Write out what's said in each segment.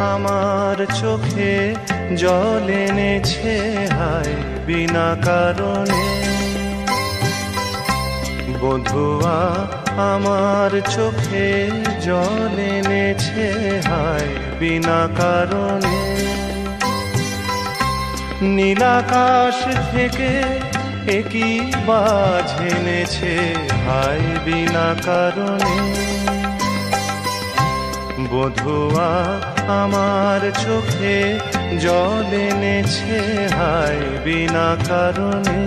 আমার চোখে জল এনেছে হায় বিনা কারণে। বধুয়া আমার চোখে জল এনেছে হায় বিনা কারণে। নীলাকাশ থেকে একই বাজ এনেছে হায় বিনা কারণে। বধুয়া আমার চোখে জল এনেছে হায় বিনা কারণে।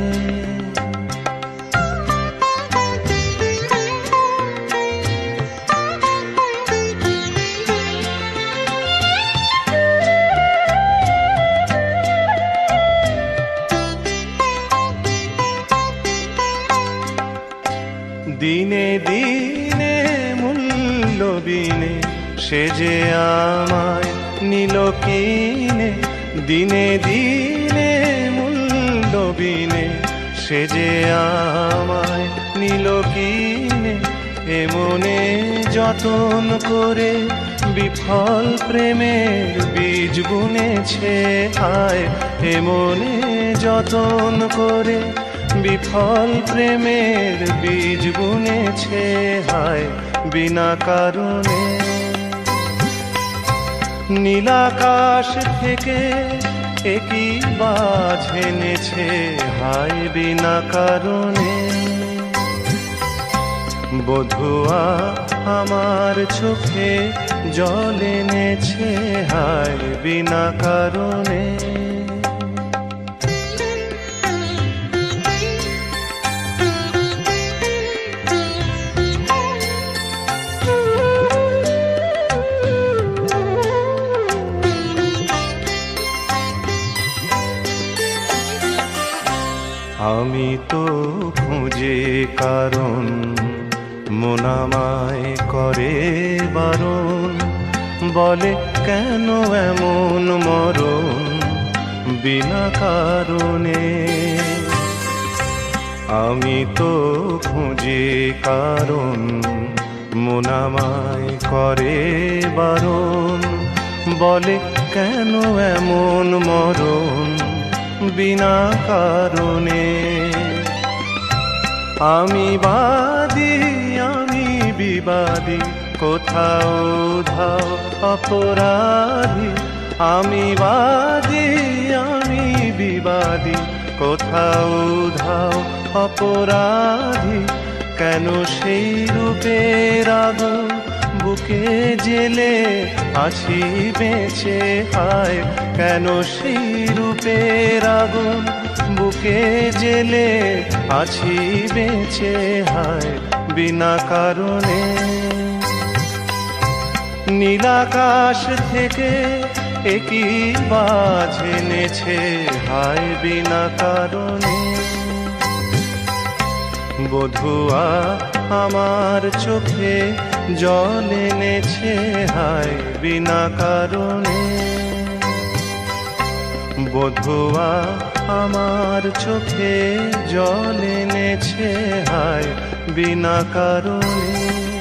দিনে দিনে মূল্যবিনে সে যে আমায় নিল কিনে। দিনে দিনে মূল্যবিনে সে যে আমায় নিল কিনে। এমনে যতন করে বিফল প্রেমের বীজ বুনেছে হায়। এমনে যতন করে বিফল প্রেমের বীজ বুনেছে হায় বিনা কারণে। নীলাকাশ থেকে একই বাজ এনেছে হায় বিনা কারণে। বধুয়া আমার চোখে জল এনেছে হায় বিনা কারণে। আমি তো খুঁজে কারণ মন আমায় করে বারণ। বলে কেন এমন মরণ বিনা কারণে। আমি তো খুঁজে কারণ মন আমায় করে বারণ। বলে কেন এমন মরণ বিনা কারণে। আমি বাদী আমি বিবাদী কোথাও ধাও অপরাধী। আমি বাদী আমি বিবাদী কোথাও ধাও অপরাধী। কেন সেই রূপের আগুন বুকে জেলে আছি বেঁচে হায়। কেন সেই রূপের আগুন বুকে জেলে আছি বেঁচে হায় বিনা কারণে। নীলাকাশ থেকে একই বাজ এনেছে হায় বিনা কারণে। বধুয়া আমার চোখে জল এনেছে হায় বিনা কারণে। বধুয়া আমার চোখে জল এনেছে হায় বিনা কারণে।